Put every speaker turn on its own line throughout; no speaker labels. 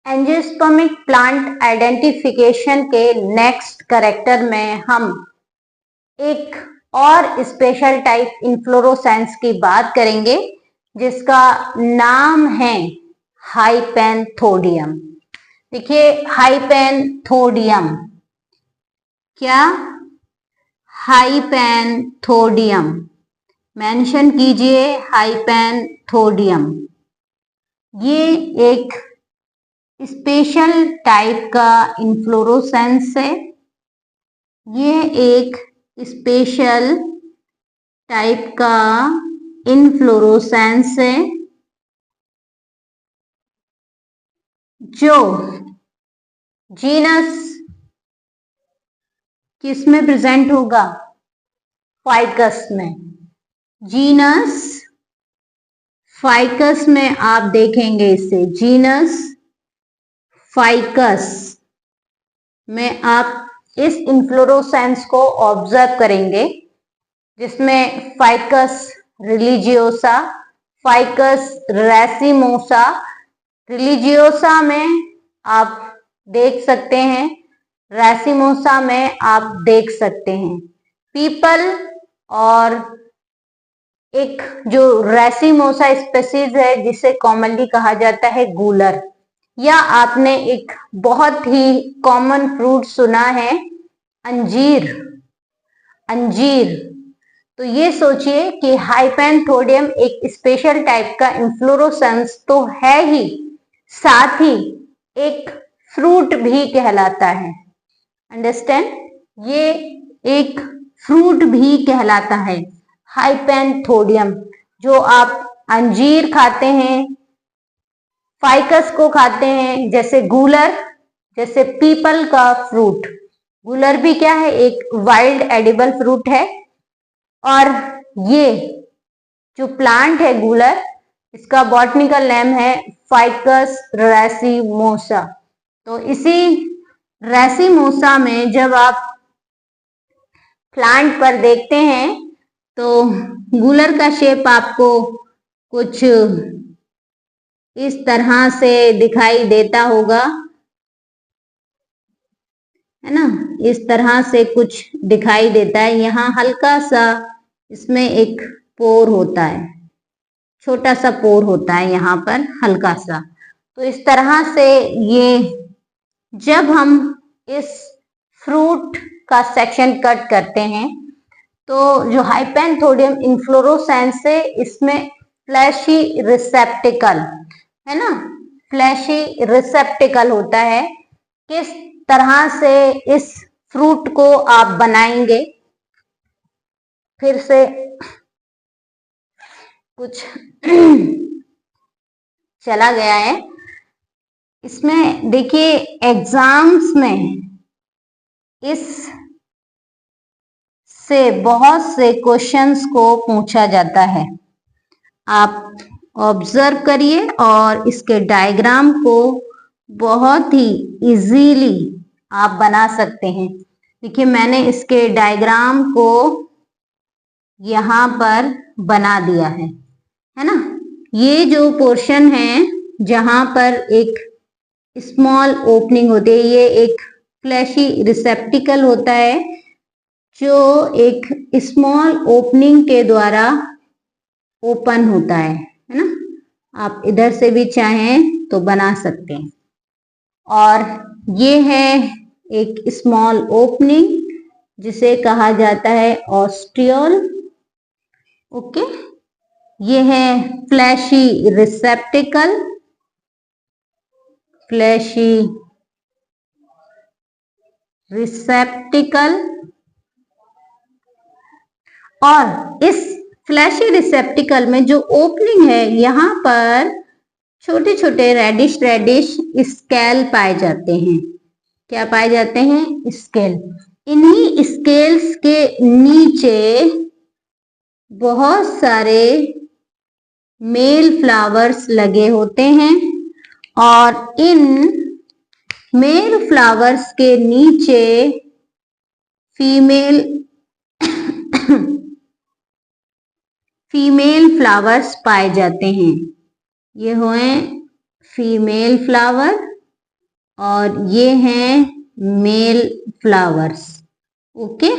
Angiospermic plant identification के next character में हम एक और स्पेशल टाइप इन्फ्लोरोसेंस की बात करेंगे जिसका नाम है हाइपेंथोडियम। देखिए हाइपेंथोडियम, क्या हाइपेंथोडियम मेंशन कीजिए, हाइपेंथोडियम। ये एक स्पेशल टाइप का इन्फ्लोरोसेंस है। ये एक स्पेशल टाइप का इन्फ्लोरोसेंस है जो जीनस किस में प्रेजेंट होगा? फाइकस में। जीनस फाइकस में आप देखेंगे इसे, जीनस फाइकस में आप इस इन्फ्लोरोसेंस को ऑब्जर्व करेंगे जिसमें ficus religiosa, ficus racemosa, religiosa में आप देख सकते हैं, रेसिमोसा में आप देख सकते हैं पीपल, और एक जो रेसिमोसा स्पीसीज है जिसे कॉमनली कहा जाता है गूलर, या आपने एक बहुत ही कॉमन फ्रूट सुना है अंजीर। अंजीर। तो ये सोचिए कि हाइपेंथोडियम एक स्पेशल टाइप का इन्फ्लोरोसेंस तो है ही, साथ ही एक फ्रूट भी कहलाता है। अंडरस्टैंड? ये एक फ्रूट भी कहलाता है हाइपेंथोडियम। जो आप अंजीर खाते हैं, फाइकस को खाते हैं, जैसे गूलर, जैसे पीपल का फ्रूट। गूलर भी क्या है? एक वाइल्ड एडिबल फ्रूट है। और ये जो प्लांट है गूलर, इसका बॉटनिकल नेम है फाइकस रेसिमोसा। तो इसी रेसिमोसा में जब आप प्लांट पर देखते हैं तो गूलर का शेप आपको कुछ इस तरह से दिखाई देता होगा, है ना? इस तरह से कुछ दिखाई देता है। यहाँ हल्का सा इसमें एक पोर होता है, छोटा सा पोर होता है यहाँ पर, हल्का सा। तो इस तरह से ये जब हम इस फ्रूट का सेक्शन कट करते हैं तो जो हाइपेंथोडियम इन्फ्लोरोसेंस है इसमें फ्लैशी रिसेप्टिकल, है ना? फ्लैशी रिसेप्टिकल होता है। किस तरह से इस फ्रूट को आप बनाएंगे, फिर से कुछ चला गया है इसमें। देखिए एग्जाम्स में इस से बहुत से क्वेश्चंस को पूछा जाता है। आप ऑब्जर्व करिए और इसके डायग्राम को बहुत ही इजीली आप बना सकते हैं। देखिए मैंने इसके डायग्राम को यहाँ पर बना दिया है ना? ये जो पोर्शन है जहां पर एक स्मॉल ओपनिंग होती है, ये एक फ्लैशी रिसेप्टिकल होता है जो एक स्मॉल ओपनिंग के द्वारा ओपन होता है ना? आप इधर से भी चाहें तो बना सकते हैं। और ये है एक स्मॉल ओपनिंग जिसे कहा जाता है ऑस्टियोल। ओके, ये है फ्लैशी रिसेप्टिकल, फ्लैशी रिसेप्टिकल। और इस फ्लैशी रिसेप्टिकल में जो ओपनिंग है यहाँ पर छोटे छोटे रेडिश रेडिश स्केल पाए जाते हैं। क्या पाए जाते हैं? स्केल। इन्हीं स्केल्स के नीचे बहुत सारे मेल फ्लावर्स लगे होते हैं और इन मेल फ्लावर्स के नीचे फीमेल फ्लावर्स पाए जाते हैं। ये हुए फीमेल फ्लावर और ये हैं male flowers. Okay,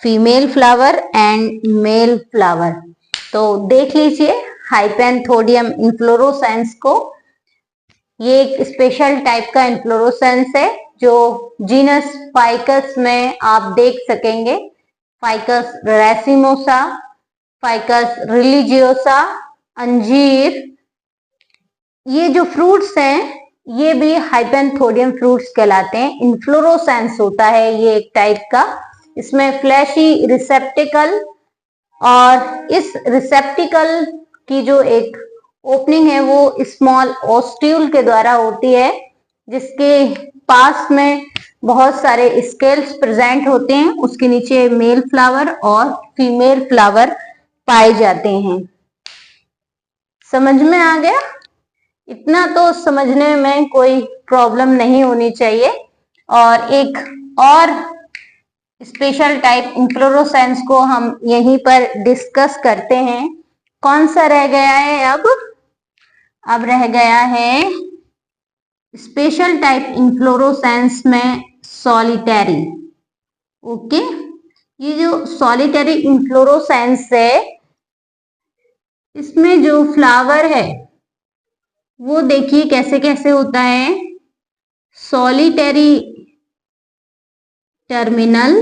female flower and male flower. तो देख लीजिए हाइपेंथोडियम इन्फ्लोरोसेंस को। ये एक स्पेशल टाइप का इन्फ्लोरोसेंस है जो जीनस फाइकस में आप देख सकेंगे। फाइकस रेसिमोसा, फाइकस रिलीजियोसा, अंजीर, ये जो फ्रूट्स हैं ये भी हाइपेंथोडियम फ्रूट्स कहलाते हैं। इन्फ्लोरोसेंस होता है ये एक टाइप का, इसमें फ्लैशी रिसेप्टिकल, और इस रिसेप्टिकल की जो एक ओपनिंग है वो स्मॉल ओस्ट्यूल के द्वारा होती है, जिसके पास में बहुत सारे स्केल्स प्रेजेंट होते हैं। उसके नीचे मेल फ्लावर और फीमेल फ्लावर पाए जाते हैं। समझ में आ गया? इतना तो समझने में कोई प्रॉब्लम नहीं होनी चाहिए। और एक और स्पेशल टाइप इन्फ्लोरोसेंस को हम यहीं पर डिस्कस करते हैं। कौन सा रह गया है अब रह गया है स्पेशल टाइप इन्फ्लोरोसेंस में सॉलिटरी। ओके, ये जो सॉलिटरी इन्फ्लोरोसेंस है इसमें जो फ्लावर है वो देखिए कैसे कैसे होता है। Solitary terminal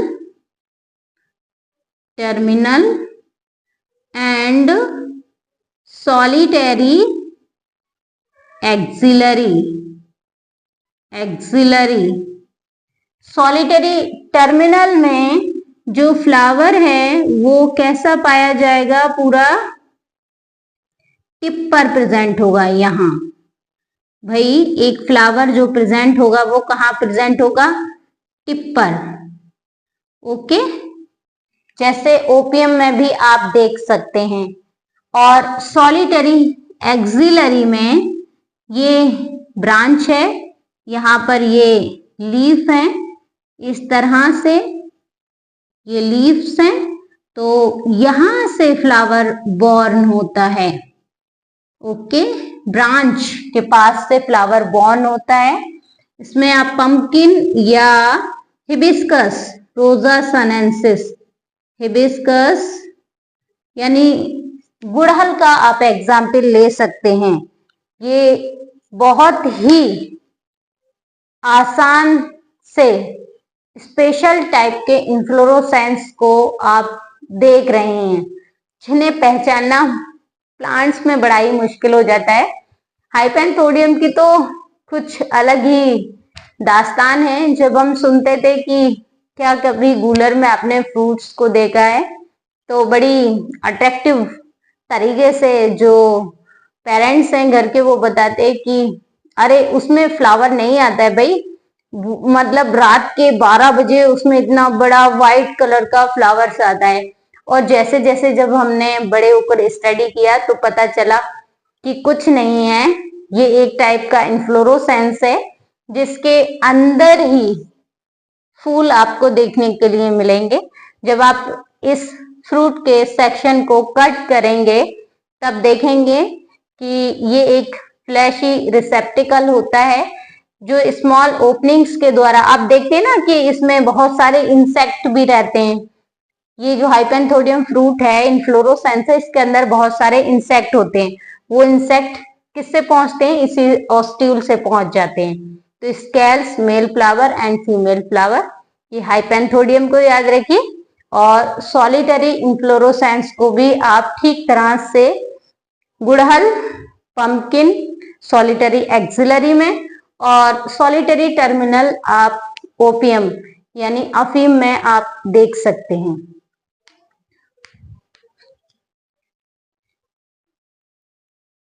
and solitary axillary. Solitary terminal में जो फ्लावर है वो कैसा पाया जाएगा, पूरा टिप पर प्रेजेंट होगा। यहाँ भाई एक फ्लावर जो प्रेजेंट होगा वो कहाँ प्रेजेंट होगा, टिप पर। ओके, जैसे ओपियम में भी आप देख सकते हैं। और सॉलिटरी एक्सिलरी में ये ब्रांच है, यहाँ पर ये लीफ है, इस तरह से ये लीव्स हैं, तो यहां से फ्लावर बॉर्न होता है। ओके, ब्रांच के पास से फ्लावर बॉर्न होता है। इसमें आप पंपकिन या हिबिस्कस रोजा सनेंसिस, हिबिस्कस यानी गुड़हल का आप एग्जाम्पल ले सकते हैं। ये बहुत ही आसान से स्पेशल टाइप के इन्फ्लोरोसेंस को आप देख रहे हैं, जिन्हें पहचानना प्लांट्स में बड़ा ही मुश्किल हो जाता है। हाइपेंथोडियम की तो कुछ अलग ही दास्तान है। जब हम सुनते थे कि क्या कभी गूलर में अपने फ्रूट्स को देखा है, तो बड़ी अट्रैक्टिव तरीके से जो पेरेंट्स हैं घर के वो बताते हैं कि अरे उसमें फ्लावर नहीं आता है भाई, मतलब रात के 12 बजे उसमें इतना बड़ा व्हाइट कलर का फ्लावर्स आता है। और जैसे जैसे जब हमने बड़े होकर स्टडी किया तो पता चला कि कुछ नहीं है, ये एक टाइप का इन्फ्लोरोसेंस है जिसके अंदर ही फूल आपको देखने के लिए मिलेंगे। जब आप इस फ्रूट के सेक्शन को कट करेंगे तब देखेंगे कि ये एक फ्लैशी रिसेप्टिकल होता है जो स्मॉल ओपनिंग्स के द्वारा, आप देखते हैं ना कि इसमें बहुत सारे इंसेक्ट भी रहते हैं। ये जो हाइपेंथोडियम फ्रूट है इन्फ्लोरोसेंस है, इसके अंदर बहुत सारे इंसेक्ट होते हैं। वो इंसेक्ट किससे पहुंचते हैं, इसी ऑस्ट्यूल से पहुंच जाते हैं। तो scales, male flower and female flower, ये हाइपेंथोडियम को याद रखिए। और सॉलिटरी इन्फ्लोरोसेंस को भी आप ठीक तरह से गुड़हल, पंपकिन, सॉलिटरी एक्सिलरी में, और सॉलिटरी टर्मिनल आप ओपियम यानी अफीम में आप देख सकते हैं।